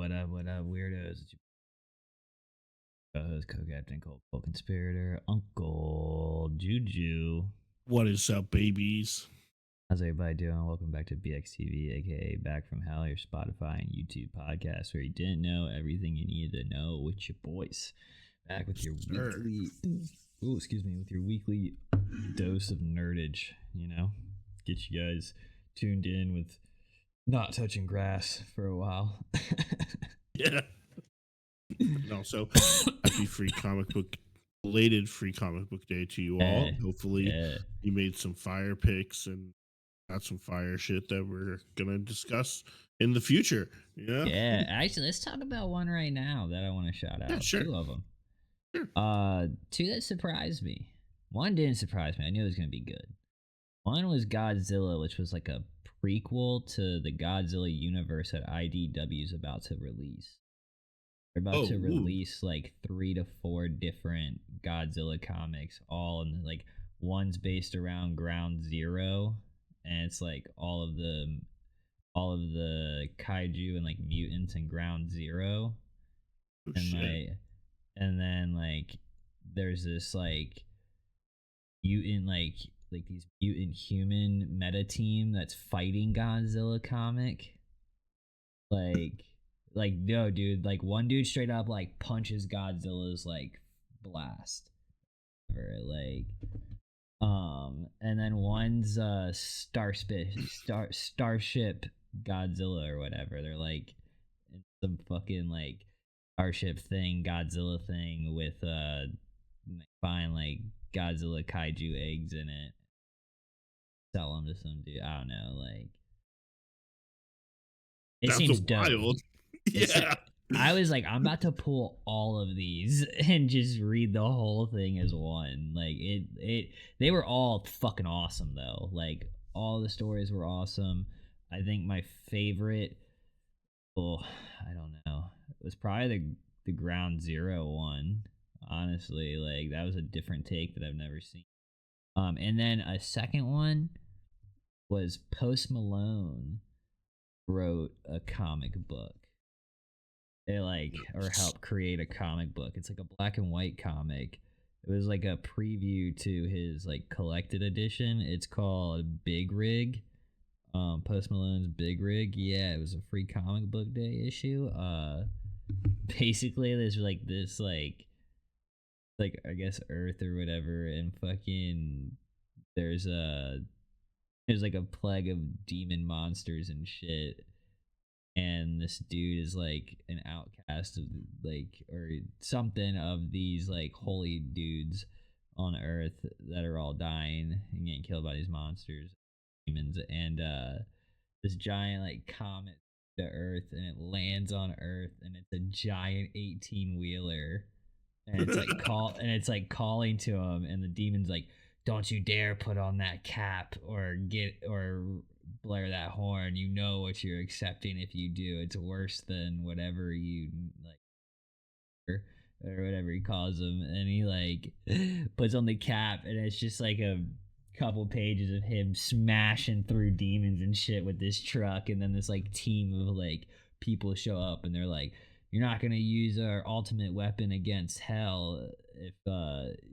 What up, weirdos? It's your host, co-captain, Cold conspirator, Uncle Juju. What is up, babies? How's everybody doing? Welcome back to BXTV, aka Back from Hell, your Spotify and YouTube podcast where you didn't know everything you needed to know with your boys. Back with your weekly, with your weekly dose of nerdage. Get you guys tuned in with not touching grass for a while. Yeah. And also, happy belated free comic book day to you all. Hopefully, you made some fire picks and got some fire shit that we're gonna discuss in the future. Yeah. Actually, let's talk about one right now that I want to shout out. Yeah, sure. Two of them. Sure. Two that surprised me. One didn't surprise me. I knew it was gonna be good. One was Godzilla, which was like a prequel to the Godzilla universe that IDW is about to release. They're about to release like 3 to 4 different Godzilla comics, all in like one's based around Ground Zero, and it's like all of the kaiju and like mutants in Ground Zero, and then like there's this like mutant like these mutant human meta team that's fighting Godzilla comic, like no dude, like one dude straight up like punches Godzilla's like blast or like and then one's starship Godzilla or whatever. They're like in some fucking like starship thing, Godzilla thing with find like Godzilla kaiju eggs in it, sell them to some dude. I don't know, like it seems wild. Yeah. I was like, I'm about to pull all of these and just read the whole thing as one. Like they were all fucking awesome though. Like all the stories were awesome. I think my favorite, I don't know, it was probably the Ground Zero one. Honestly, like that was a different take that I've never seen. And then a second one was Post Malone wrote a comic book. They or help create a comic book. It's like a black and white comic. It was like a preview to his like collected edition. It's called Big Rig. Post Malone's Big Rig. Yeah, it was a free comic book day issue. Basically there's this I guess Earth or whatever, and fucking there's like a plague of demon monsters and shit, and this dude is like an outcast of like or something of these like holy dudes on Earth that are all dying and getting killed by these monsters, demons, and this giant like comet to Earth, and it lands on Earth, and it's a giant 18-wheeler, and it's like calling to him, and the demon's like, don't you dare put on that cap or blare that horn. You know what you're accepting if you do. It's worse than whatever you like or whatever he calls them. And he like puts on the cap, and it's just like a couple pages of him smashing through demons and shit with this truck, and then this like team of like people show up, and they're like, you're not gonna use our ultimate weapon against hell if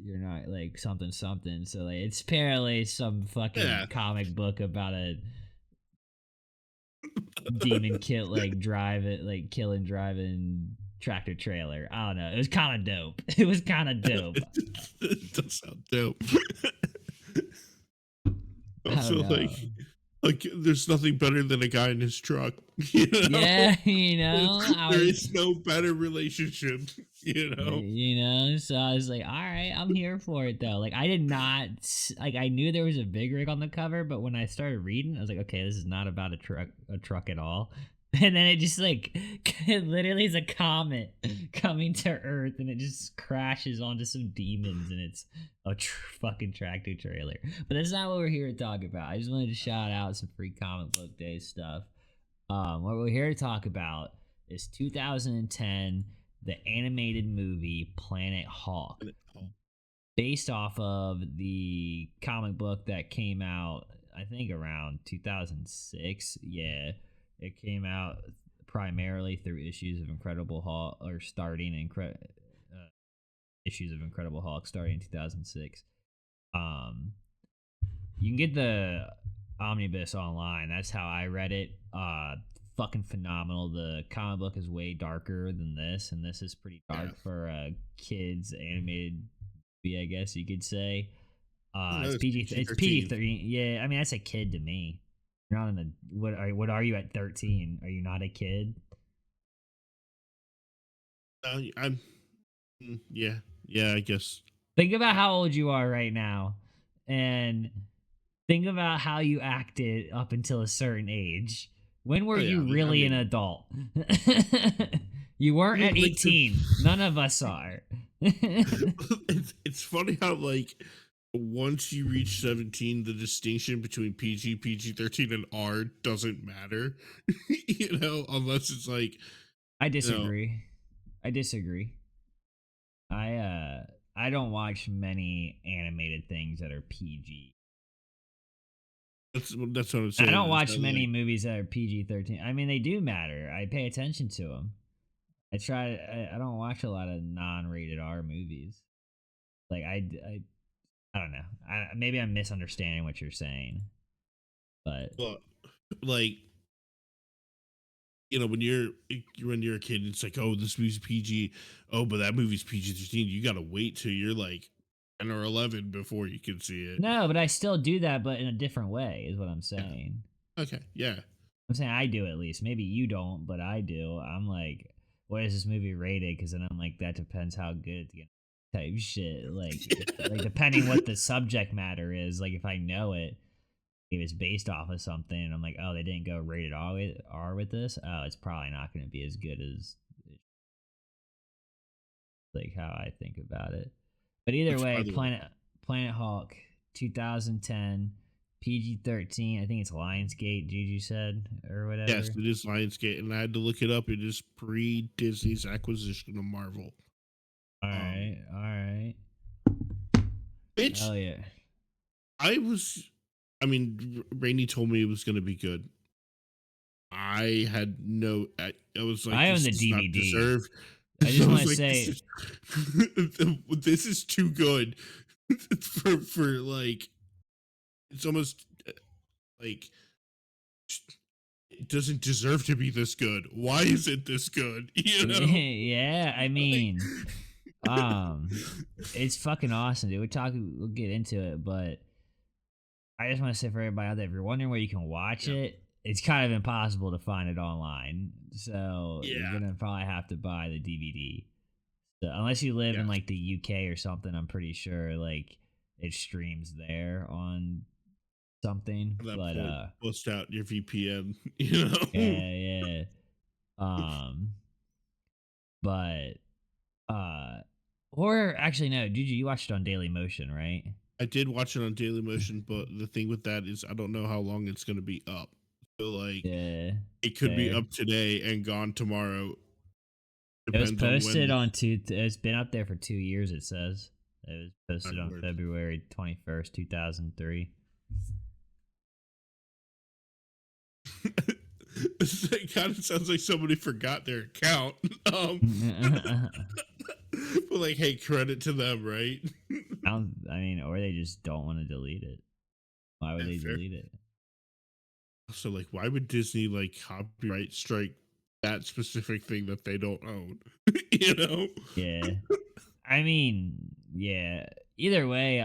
you're not like something. So like it's apparently some fucking comic book about a demon killing driving tractor trailer. I don't know. It was kind of dope. It does sound dope. Also, like there's nothing better than a guy in his truck. Yeah, there is no better relationship. So I was like, all right, I'm here for it though. Like I did not like, I knew there was a Big Rig on the cover, but when I started reading, I was like, okay, this is not about a truck at all. And then it just like it literally is a comet coming to Earth, and it just crashes onto some demons, and it's a fucking tractor trailer. But that's not what we're here to talk about. I just wanted to shout out some free comic book day stuff. What we're here to talk about is 2010, the animated movie Planet Hulk, based off of the comic book that came out, I think around 2006. Yeah. It came out primarily through issues of Incredible Hulk, or issues of Incredible Hulk starting in 2006. You can get the omnibus online. That's how I read it. Fucking phenomenal. The comic book is way darker than this, and this is pretty dark for a kids animated movie, I guess you could say. It's PG. It's PG-13. Yeah, I mean that's a kid to me. You're not in a what are you at 13? Are you not a kid? I'm. Yeah, I guess. Think about how old you are right now, and think about how you acted up until a certain age. When were you really an adult? You weren't at 18. None of us are. It's funny how like once you reach 17, the distinction between PG, PG-13, and R doesn't matter. Unless it's like. I disagree. I disagree. I don't watch many animated things that are PG. That's what I'm saying. I don't watch many movies that are PG-13. I mean, they do matter. I pay attention to them. I don't watch a lot of non-rated R movies. Like I don't know. Maybe I'm misunderstanding what you're saying. But like when you're a kid, it's like, oh, this movie's PG. Oh, but that movie's PG-13. You got to wait till you're like 10 or 11 before you can see it. No, but I still do that, but in a different way, is what I'm saying. Okay, yeah. I'm saying I do at least. Maybe you don't, but I do. I'm like, what is this movie rated? Because then I'm like, that depends how good it's type shit. Like, like depending what the subject matter is. Like, if I know it, if it's based off of something, and I'm like, oh, they didn't go rated R with this. Oh, it's probably not going to be as good as like how I think about it. But either way, Planet Hulk, 2010, PG-13. I think it's Lionsgate. Juju said or whatever. Yes, it is Lionsgate, and I had to look it up. It is pre-Disney's acquisition of Marvel. All right. Bitch. Hell yeah. Rainey told me it was going to be good. I had no. I was like, I own the DVD. I just want to say, this is too good for like. It's almost like it doesn't deserve to be this good. Why is it this good? Yeah, I mean, it's fucking awesome, dude. We'll get into it, but I just want to say for everybody out there, if you're wondering where you can watch it, it's kind of impossible to find it online. So you're gonna probably have to buy the DVD. So unless you live in like the UK or something, I'm pretty sure like it streams there on something. But bust out your VPN, Yeah. Or actually no, Juju, you watched it on Daily Motion, right? I did watch it on Daily Motion, but the thing with that is I don't know how long it's going to be up. So like, it could be up today and gone tomorrow. It was posted on it's been up there for 2 years. It says it was posted on February 21st, 2003. It kind of sounds like somebody forgot their account. But like, hey, credit to them, right? I mean, or they just don't want to delete it. Why would they delete it? So, like, why would Disney like copyright strike that specific thing that they don't own? Yeah. I mean, yeah. Either way,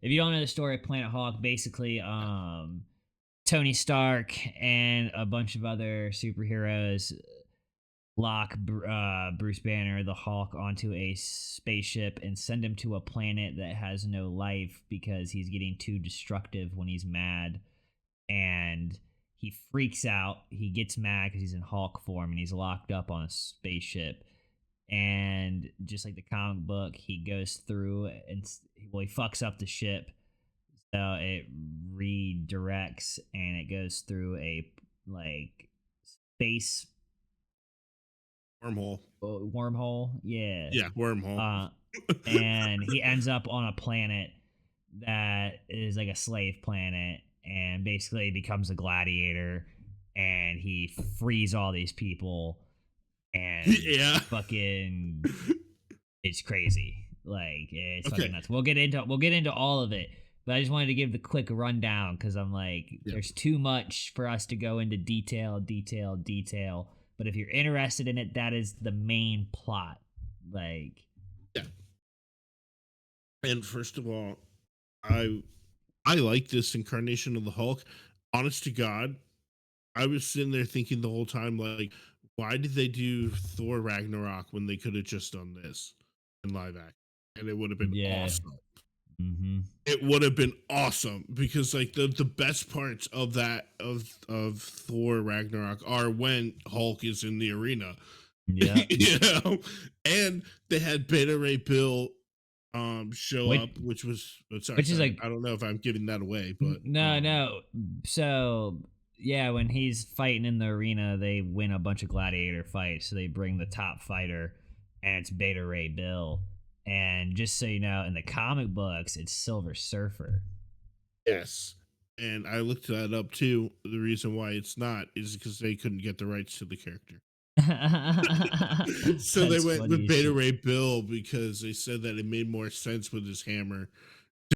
if you don't know the story of Planet Hulk, basically, Tony Stark and a bunch of other superheroes lock Bruce Banner, the Hulk, onto a spaceship and send him to a planet that has no life because he's getting too destructive when he's mad. And he freaks out. He gets mad because he's in Hulk form and he's locked up on a spaceship. And just like the comic book, he goes through and he fucks up the ship. So it redirects and it goes through a like space wormhole. Yeah, wormhole. And he ends up on a planet that is like a slave planet, and basically becomes a gladiator and he frees all these people, and Yeah. fucking it's crazy. Like it's fucking Okay. nuts. We'll get into all of it, but I just wanted to give the quick rundown because I'm like, Yeah. there's too much for us to go into detail. But if you're interested in it, that is the main plot. Like, Yeah. And first of all, I I like this incarnation of the Hulk. Honest to God, I was sitting there thinking the whole time, like, why did they do Thor Ragnarok when they could have just done this in live action? And it would have been yeah, awesome. mm-hmm, It would have been awesome because like the best parts of that of Thor Ragnarok are when Hulk is in the arena. yeah. You know, and they had Beta Ray Bill show Which, up, which was sorry, which is sorry. like, I don't know if I'm giving that away, but no, no. So yeah, when he's fighting in the arena, they win a bunch of gladiator fights. So they bring the top fighter, and it's Beta Ray Bill. And just so you know, in the comic books, it's Silver Surfer. yes. And I looked that up too. The reason why it's not is because they couldn't get the rights to the character. So they That's went funny with as Beta shit. Ray Bill because they said that it made more sense with his hammer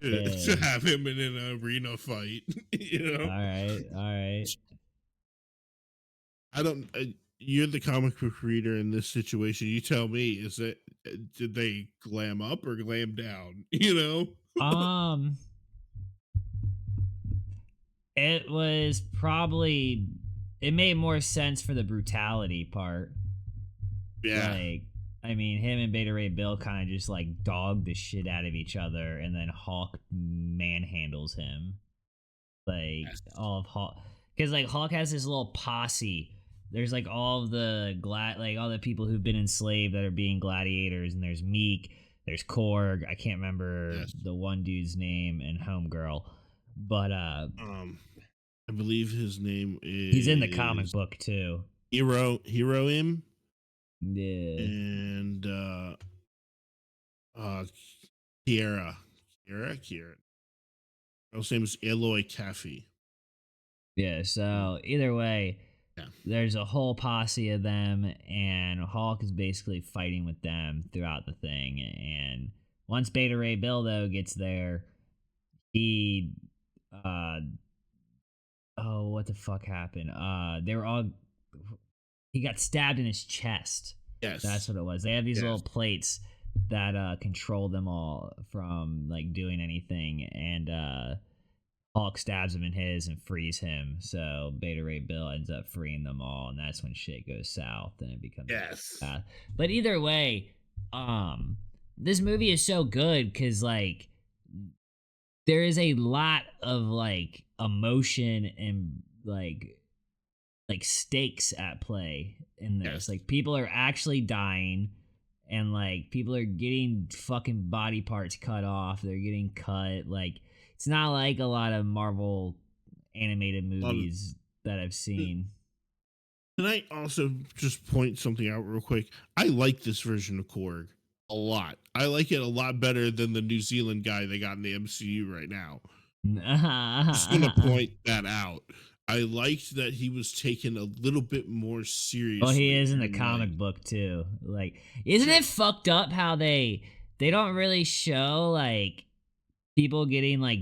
to Yeah. have him in an arena fight. You All know, right. All right. I don't. You're the comic book reader in this situation. You tell me. Is it did they glam up or glam down? You know. Um, it was probably it made more sense for the brutality part. Yeah. Like, I mean, him and Beta Ray Bill kind of just like dog the shit out of each other, and then Hulk manhandles him. Like Yes. all of Hulk, because like Hulk has this little posse. There's like all of the like all the people who've been enslaved that are being gladiators, and there's Meek, there's Korg. I can't remember Yes. the one dude's name, and Homegirl, but Um, I believe his name he's in the comic is book too. Hero Im Yeah. and uh Kiera. His name is Eloy Caffey. Yeah, so either way, Yeah. there's a whole posse of them, and Hulk is basically fighting with them throughout the thing. And once Beta Ray Bill though gets there, he, uh, oh, what the fuck happened? They were all, he got stabbed in his chest. That's Yes. what it was. They have these little Yes. plates that control them all from like doing anything, and Hulk stabs him in his and frees him. So Beta Ray Bill ends up freeing them all, and that's when shit goes south and it becomes. Yes. But either way, this movie is so good because like there is a lot of like emotion and like stakes at play in this. Yes. Like people are actually dying, and like people are getting fucking body parts cut off. They're getting cut. Like it's not like a lot of Marvel animated movies that I've seen. Can I also just point something out real quick? I like this version of Korg a lot. I like it a lot better than the New Zealand guy they got in the MCU right now. Just want to point that out. I liked that he was taken a little bit more Well, he seriously. is in the And like, comic book too. Like, isn't it fucked up how they don't really show like people getting like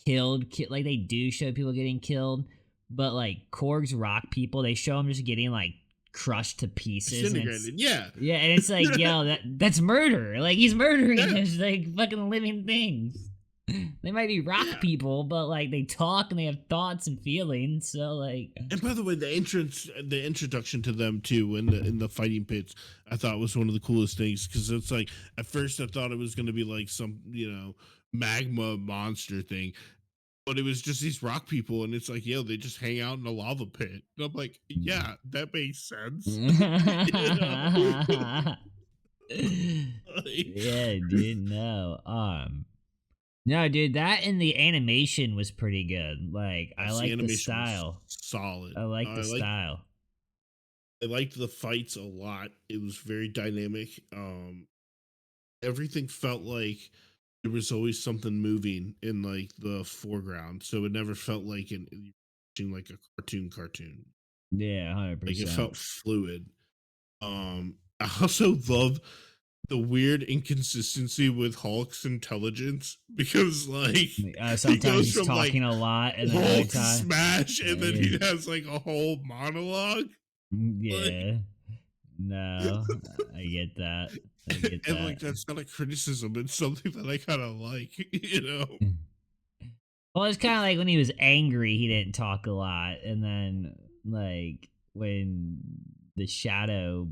killed? Like they do show people getting killed, but like Korg's rock people, they show them just getting like crushed to pieces. And it's, disintegrated. Yeah. yeah, and it's like, yo, that's murder. Like he's murdering Yeah. those like fucking living things. They might be rock Yeah. people, but like they talk and they have thoughts and feelings. So like, And by the way, the introduction to them too in the fighting pits, I thought was one of the coolest things because it's like at first I thought it was going to be like some magma monster thing, but it was just these rock people, and it's like they just hang out in a lava pit. And I'm like, yeah, that makes sense. You know? Yeah, dude, no. No, dude, that and the animation was pretty good. Like, I Yes, the like the animation was style. solid. I like the style. I liked the fights a lot. It was very dynamic. Everything felt like there was always something moving in like the foreground, so it never felt like watching like a cartoon. Yeah, Like it 100%. felt fluid. I also love the weird inconsistency with Hulk's intelligence because like he Sometimes goes he's from like talking a lot, and then other Hulk time, smash and then yeah, he has like a whole monologue. Like yeah. No, I get that. I get and like that. that's not a criticism, it's something that I kinda like, you know? Well, it's kind of like when he was angry, he didn't talk a lot, and then like when the shadow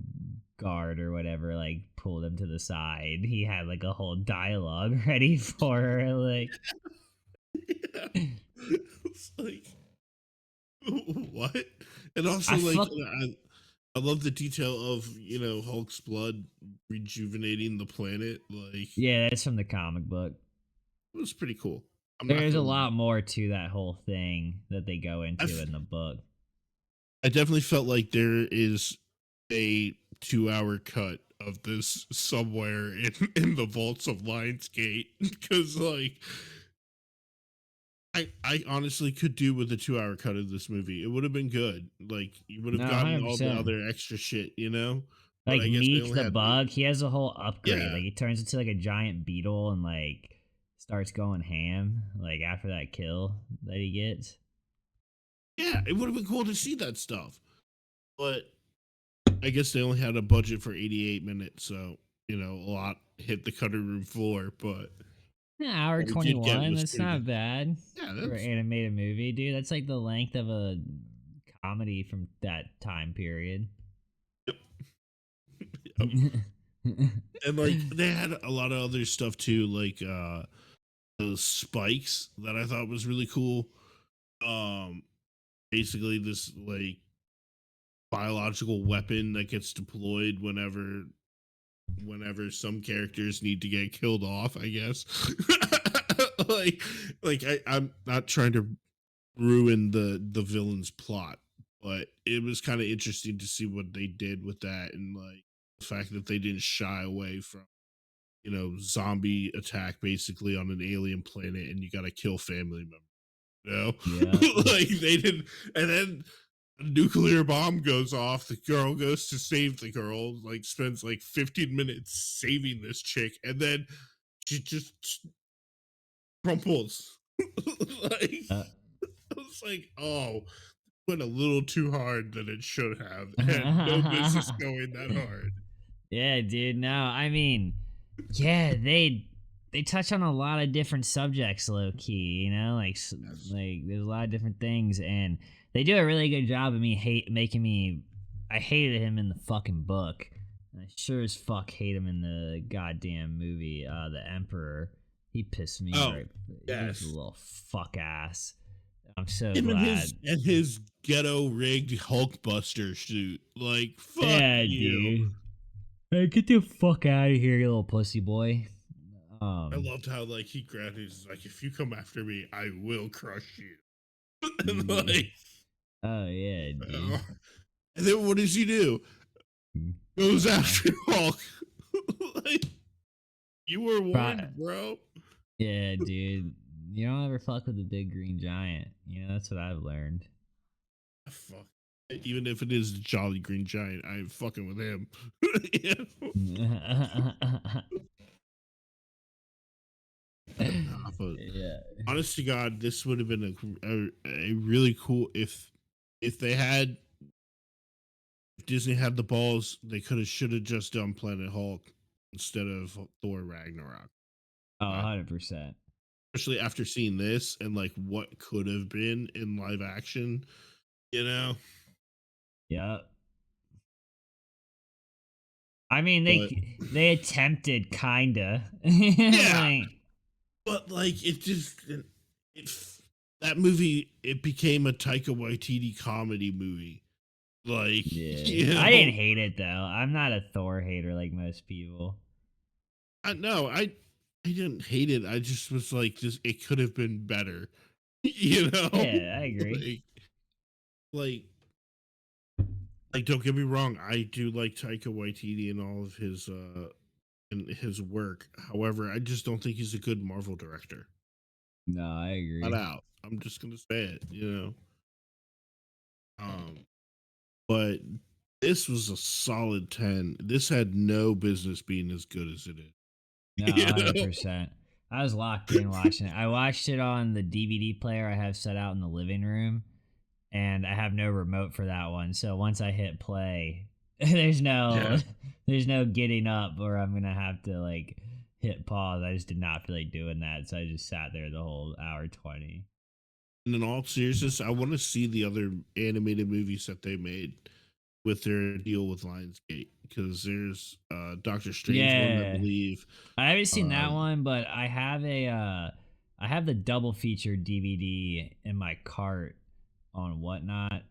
guard or whatever like pulled him to the side, he had like a whole dialogue ready for her. Like, Yeah. It's like what? And I also like fuck. I love the detail of, Hulk's blood rejuvenating the planet. Like Yeah, that's from the comic book. it was pretty cool. I'm not There's a gonna lie. lot more to that whole thing that they go I into in the book. I definitely felt like there is a 2 hour cut of this somewhere in the vaults of Lionsgate because like I honestly could do with a 2 hour cut of this movie. It would have been good. Like you would have No, gotten all the 100%. other extra shit, you know. But Like I guess they Meek only the had bug, he has a whole upgrade. yeah Like he turns into like a giant beetle and like starts going ham. Like after that kill that he gets. yeah. It would have been cool to see that stuff. But I guess they only had a budget for 88 minutes, so a lot hit the cutting room floor. But Yeah, hour what we did get 21. was That's pretty good. not bad Yeah, for an that's animated movie, dude. That's like the length of a comedy from that time period. yep. Yep. And like they had a lot of other stuff too, like those spikes that I thought was really cool. Um Basically this like biological weapon that gets deployed whenever some characters need to get killed off, I guess. like I'm not trying to ruin the villain's plot, but it was kind of interesting to see what they did with that and like the fact that they didn't shy away from zombie attack basically on an alien planet and you got to kill family members. Yeah. Like they didn't, and then a nuclear bomb goes off. The girl goes to save the girl, like spends like 15 minutes saving this chick, and then she just crumples. Like Uh, I was like, oh, went a little too hard than it should have, and no business going that hard. yeah, dude. No, I mean, yeah, they touch on a lot of different subjects, low key. Like Yes. like there's a lot of different things, and they do a really good job of me hate making me. I hated him in the fucking book. And I sure as fuck hate him in the goddamn movie, The Emperor. He pissed me Oh, right. He's a yes. little fuck ass. I'm so Him and glad. his ghetto rigged Hulkbuster suit. Like, fuck Yeah, you. dude. Hey, get the fuck out of here, you little pussy boy. I Um, loved how like he grabbed it. He's like, if you come after me, I will crush you. And yeah. like, Oh yeah, dude. uh, and then what does he do? Mm. Goes Uh, after Hulk. Like, you were pro- warned, bro. yeah, dude. You don't ever fuck with the big green giant. That's what I've learned. Fuck. Even if it is the Jolly Green Giant, I ain't fucking with him. Nah, but Yeah. honest to God, this would have been a really cool if they had if Disney had the balls, they should have just done Planet Hulk instead of Thor Ragnarok. Oh, But 100%. especially after seeing this and like what could have been in live action, you know. Yep. I mean, But they attempted kinda. yeah, Like, but like it that movie it became a Taika Waititi comedy movie. Like yeah. you I know, didn't hate it though. I'm not a Thor hater like most people. I no, I didn't hate it. I just was like, this it could have been better. You know, Yeah, I agree. like like don't get me wrong, I do like Taika Waititi and all of his and his work. However, I just don't think he's a good Marvel director. No, I Not agree. out. I'm just gonna say it. You know. but this was a solid 10. This had no business being as good as it is. No, You know? 100%. I was locked in watching it. I watched it on the DVD player I have set out in the living room, and I have no remote for that one. So once I hit play, there's no Yeah. there's no getting up or I'm gonna have to like hit pause. I just did not feel like doing that, so I just sat there the whole hour 20. And in all seriousness, I want to see the other animated movies that they made with their deal with Lionsgate, because there's Doctor Strange one, I Yeah, believe. I haven't seen that Um, one, but I have the double feature DVD in my cart on Whatnot.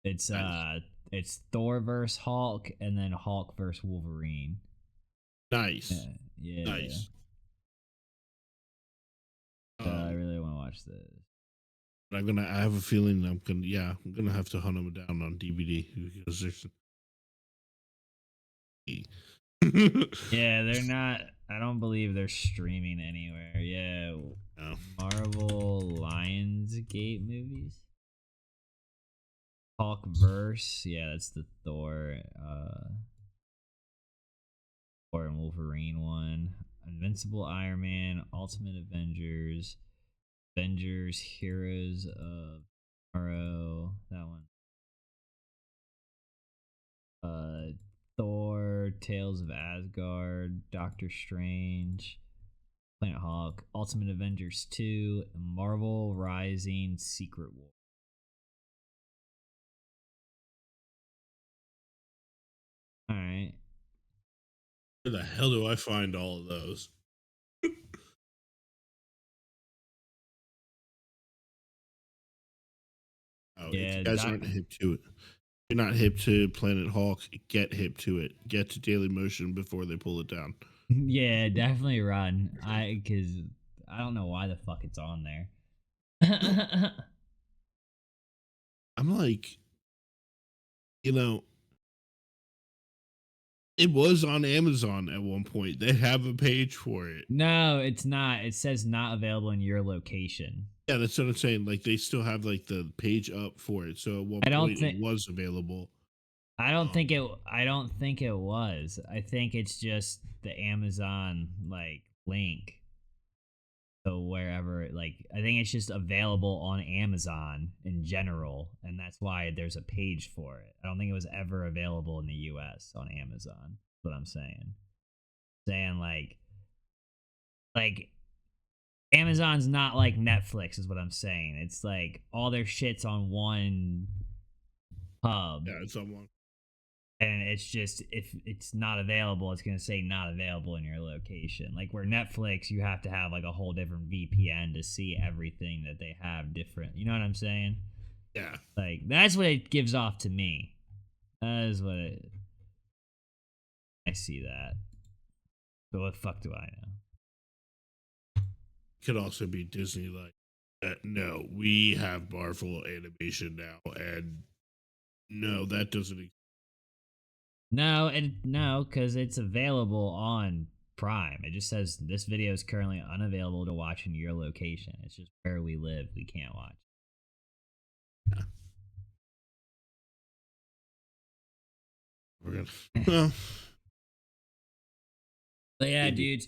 It's nice, it's Thor versus Hulk and then Hulk versus Wolverine. nice, Yeah, yeah. nice. So I Um, really want to watch this. but I have a feeling I'm gonna have to hunt them down on DVD because there's. Yeah, they're not. I don't believe they're streaming anywhere. Yeah, No. Marvel Lionsgate movies. Hulk verse. Yeah, that's the Thor and Wolverine one. Invincible Iron Man, Ultimate Avengers, Avengers Heroes of Tomorrow. That one. Uh, Thor, Tales of Asgard, Doctor Strange, Planet Hawk, Ultimate Avengers 2, Marvel Rising Secret War. All right. Where the hell do I find all of those? Oh, if you Yeah, guys aren't hip to it, you're not hip to Planet Hulk, get hip to it. Get to Daily Motion before they pull it down. yeah, definitely run. Cuz I don't know why the fuck it's on there. I'm like, you know, it was on Amazon at one point. They have a page for it. No, it's not. It says not available in your location. Yeah, that's what I'm saying. Like they still have like the page up for it. So at one I don't point it think was available. I don't think it was. I think it's just the Amazon like link. So wherever like I think it's just available on Amazon in general and that's why there's a page for it. I don't think it was ever available in the US on Amazon. That's what I'm saying. Saying like Amazon's not like Netflix is what I'm saying. It's like all their shit's on one hub Yeah, it's on one. and it's just if it's not available it's going to say not available in your location, like where Netflix you have to have like a whole different VPN to see everything that they have different, you know what I'm saying? Yeah. Like that's what it gives off to me. That is what I see that. But what the fuck do I know? Could also be Disney like no, we have Marvel animation now, and no, that doesn't. No, because it's available on Prime. It just says this video is currently unavailable to watch in your location. It's just where we live we can't watch. Yeah. We're gonna. Well, But yeah, maybe. dudes,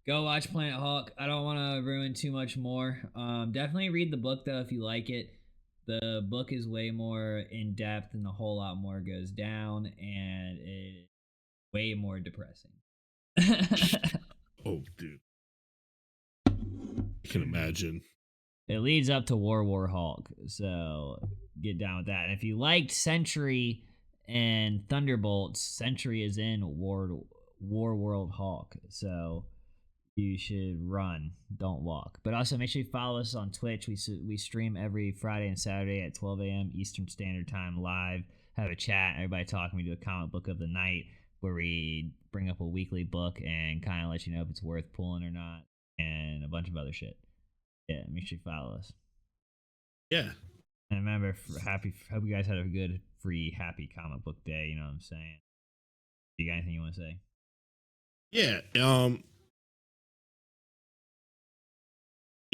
go watch Planet Hulk. I don't want to ruin too much more. Definitely read the book though if you like it. The book is way more in depth and a whole lot more goes down, and it's way more depressing. Oh, dude, I can imagine. It leads up to War Hulk, so get down with that. And if you liked Sentry and Thunderbolts, Sentry is in War World Hulk, so you should run, don't walk. But also make sure you follow us on Twitch. We stream every Friday and Saturday at 12 a.m. Eastern Standard Time live. Have a chat, everybody talking. We do a comic book of the night where we bring up a weekly book and kind of let you know if it's worth pulling or not, and a bunch of other shit. Yeah, make sure you follow us. Yeah. And remember, hope you guys had a good, free, happy comic book day. You know what I'm saying? You got anything you want to say? Yeah.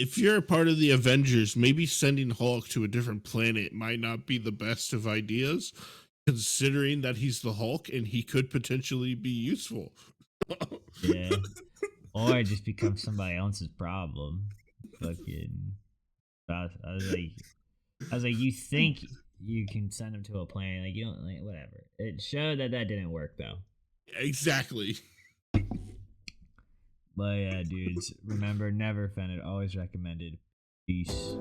if you're a part of the Avengers, maybe sending Hulk to a different planet might not be the best of ideas, considering that he's the Hulk and he could potentially be useful. Yeah. Or just become somebody else's problem. Fucking. I was like, you think you can send him to a planet? Like, you don't, like, whatever. It showed that didn't work, though. Exactly. But yeah, dudes, remember, never offended, always recommended. Peace.